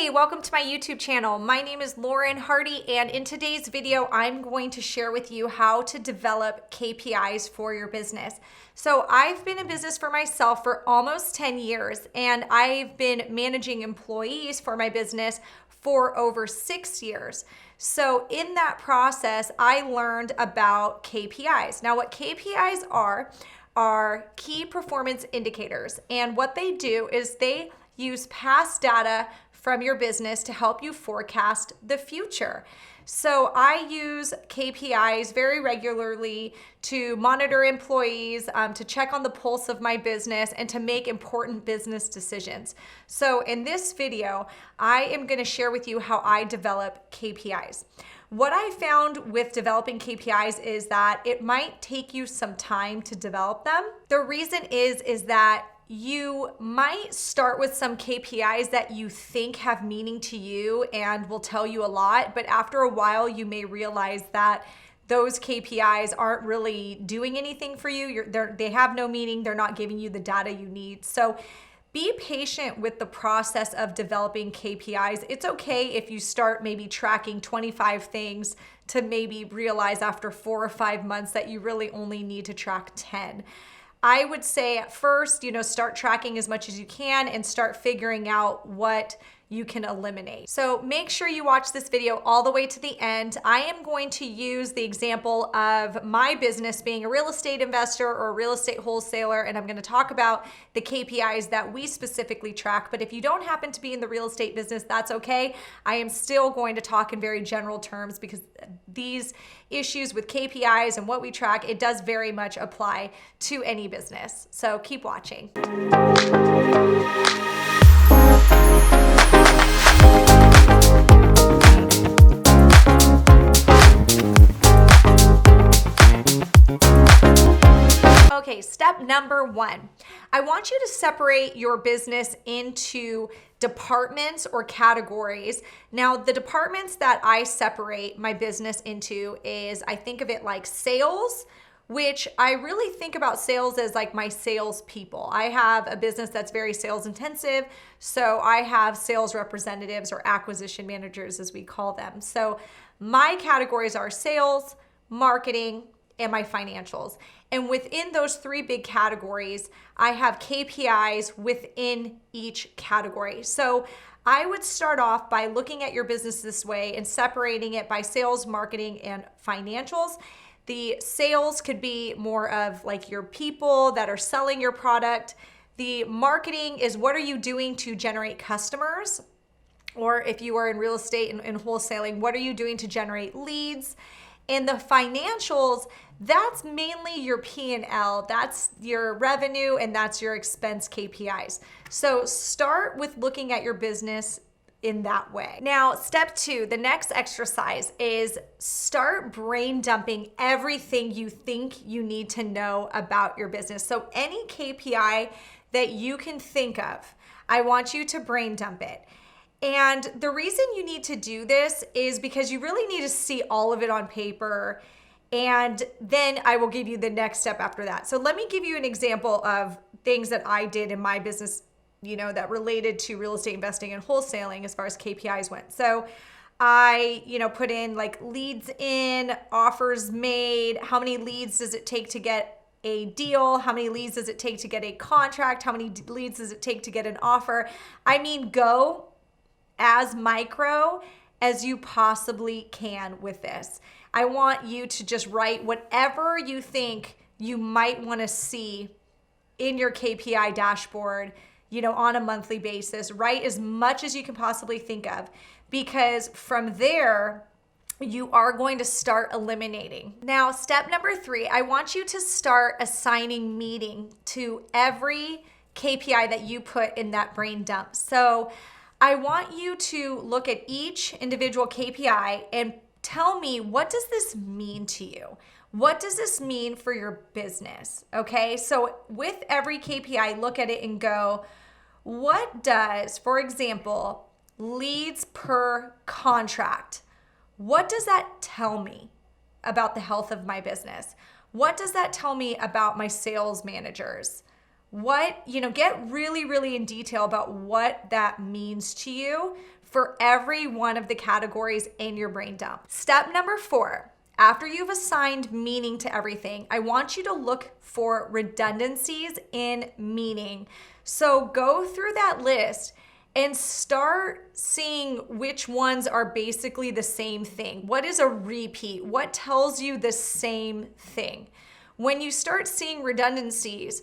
Hey, welcome to my YouTube channel. My name is Lauren Hardy, and in today's video, I'm going to share with you how to develop KPIs for your business. So I've been in business for myself for almost 10 years, and I've been managing employees for my business for over 6 years. So in that process, I learned about KPIs. Now, what KPIs are key performance indicators, and what they do is they use past data from your business to help you forecast the future. So I use KPIs very regularly to monitor employees, to check on the pulse of my business, and to make important business decisions. So in this video, I am going to share with you how I develop KPIs. What I found with developing KPIs is that it might take you some time to develop them. The reason is that you might start with some KPIs that you think have meaning to you and will tell you a lot, but after a while you may realize that those KPIs aren't really doing anything for you. They have no meaning. They're not giving you the data you need. So be patient with the process of developing KPIs. It's okay if you start maybe tracking 25 things to maybe realize after 4 or 5 months that you really only need to track 10. I would say at first, start tracking as much as you can and start figuring out what you can eliminate. So make sure you watch this video all the way to the end. I am going to use the example of my business being a real estate investor or a real estate wholesaler, and I'm going to talk about the KPIs that we specifically track. But if you don't happen to be in the real estate business, that's okay. I am still going to talk in very general terms because these issues with KPIs and what we track, it does very much apply to any business. So keep watching. Okay, step number 1. I want you to separate your business into departments or categories. Now, the departments that I separate my business into is, I think of it like sales, which I really think about sales as like my sales people. I have a business that's very sales intensive, so I have sales representatives or acquisition managers as we call them. So my categories are sales, marketing, and my financials. And within those 3 big categories, I have KPIs within each category. So I would start off by looking at your business this way and separating it by sales, marketing, and financials. The sales could be more of like your people that are selling your product. The marketing is what are you doing to generate customers? Or if you are in real estate and wholesaling, what are you doing to generate leads? And the financials, that's mainly your P&L, that's your revenue, and that's your expense KPIs. So start with looking at your business in that way. Now, step 2, the next exercise is start brain dumping everything you think you need to know about your business. So any KPI that you can think of, I want you to brain dump it. And the reason you need to do this is because you really need to see all of it on paper, and then I will give you the next step after that. So let me give you an example of things that I did in my business, that related to real estate investing and wholesaling as far as KPIs went. So I, put in like leads in, offers made, how many leads does it take to get a deal, how many leads does it take to get a contract, how many leads does it take to get an offer. I mean, go as micro as you possibly can with this. I want you to just write whatever you think you might want to see in your KPI dashboard, on a monthly basis. Write as much as you can possibly think of, because from there, you are going to start eliminating. Now, step number 3, I want you to start assigning meaning to every KPI that you put in that brain dump. So I want you to look at each individual KPI and tell me, what does this mean to you? What does this mean for your business? Okay, so with every KPI, look at it and go, what does, for example, leads per contract, what does that tell me about the health of my business? What does that tell me about my sales managers? get really, really in detail about what that means to you for every one of the categories in your brain dump. Step number 4, after you've assigned meaning to everything, I want you to look for redundancies in meaning. So go through that list and start seeing which ones are basically the same thing. What is a repeat? What tells you the same thing? When you start seeing redundancies,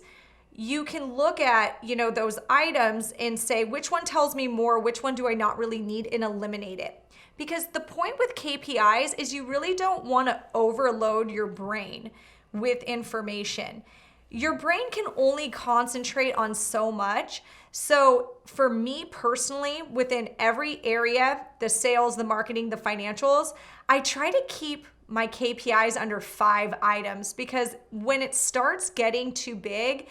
you can look at, those items and say, which one tells me more? Which one do I not really need, and eliminate it. Because the point with KPIs is you really don't want to overload your brain with information. Your brain can only concentrate on so much. So for me personally, within every area, the sales, the marketing, the financials, I try to keep my KPIs under 5 items, because when it starts getting too big,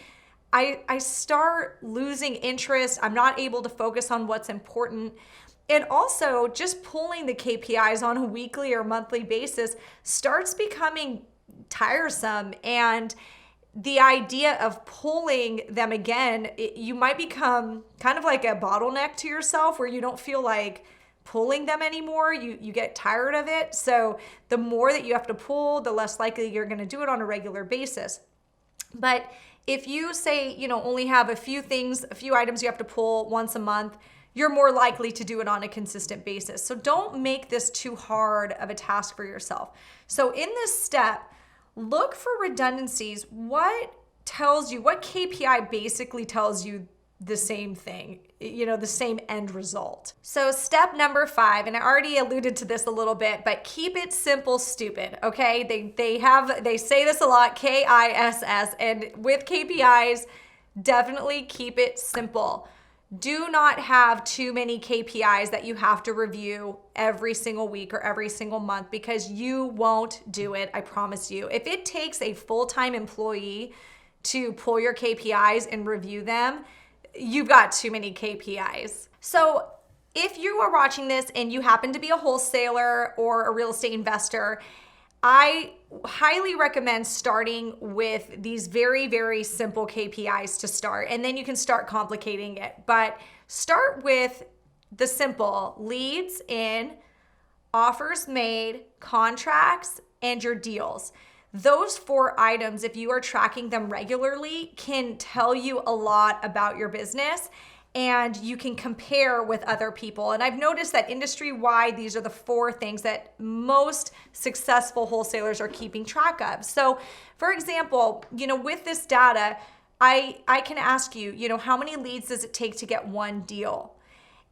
I start losing interest. I'm not able to focus on what's important. And also, just pulling the KPIs on a weekly or monthly basis starts becoming tiresome. And the idea of pulling them again, you might become kind of like a bottleneck to yourself where you don't feel like pulling them anymore. You get tired of it. So the more that you have to pull, the less likely you're going to do it on a regular basis. But if you say, only have a few items you have to pull once a month, you're more likely to do it on a consistent basis. So don't make this too hard of a task for yourself. So in this step, look for redundancies. What KPI basically tells you the same thing, the same end result. So step number 5, and I already alluded to this a little bit, but keep it simple, stupid, okay? They say this a lot, KISS, and with KPIs, definitely keep it simple. Do not have too many KPIs that you have to review every single week or every single month, because you won't do it, I promise you. If it takes a full-time employee to pull your KPIs and review them, you've got too many KPIs. So if you are watching this and you happen to be a wholesaler or a real estate investor, I highly recommend starting with these very, very simple KPIs to start, and then you can start complicating it. But start with the simple: leads in, offers made, contracts, and your deals. Those 4 items, if you are tracking them regularly, can tell you a lot about your business, and you can compare with other people. And I've noticed that industry-wide, these are the 4 things that most successful wholesalers are keeping track of. So for example, with this data, I can ask you, how many leads does it take to get one deal?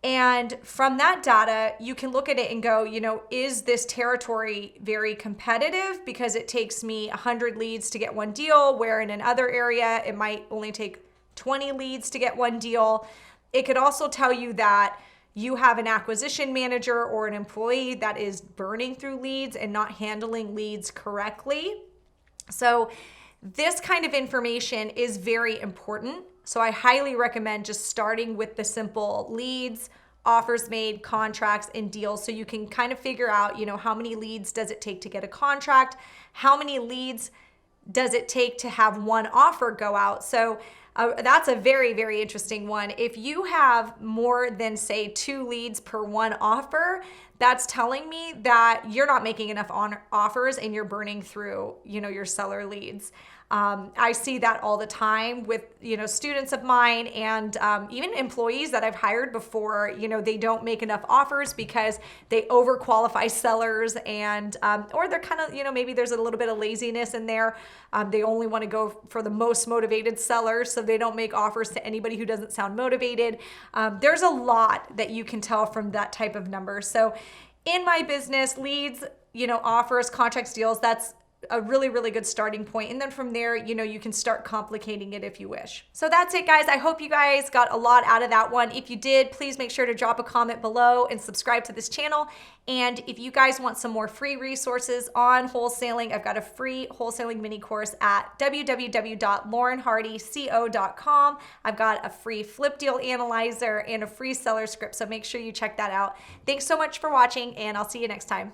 And from that data, you can look at it and go, is this territory very competitive because it takes me 100 leads to get one deal, where in another area, it might only take 20 leads to get one deal. It could also tell you that you have an acquisition manager or an employee that is burning through leads and not handling leads correctly. So this kind of information is very important. So I highly recommend just starting with the simple leads, offers made, contracts, and deals, so you can kind of figure out, how many leads does it take to get a contract? How many leads does it take to have one offer go out? So that's a very, very interesting one. If you have more than, say, 2 leads per one offer, that's telling me that you're not making enough offers and you're burning through, your seller leads. I see that all the time with, students of mine and even employees that I've hired before. They don't make enough offers because they overqualify sellers, and or they're kind of, maybe there's a little bit of laziness in there. They only want to go for the most motivated sellers, so they don't make offers to anybody who doesn't sound motivated. There's a lot that you can tell from that type of number. So in my business, leads, offers, contracts, deals, that's a really, really good starting point. And then from there, you can start complicating it if you wish. So that's it, guys. I hope you guys got a lot out of that one. If you did, please make sure to drop a comment below and subscribe to this channel. And if you guys want some more free resources on wholesaling, I've got a free wholesaling mini course at www.laurenhardyco.com. I've got a free flip deal analyzer and a free seller script. So make sure you check that out. Thanks so much for watching, and I'll see you next time.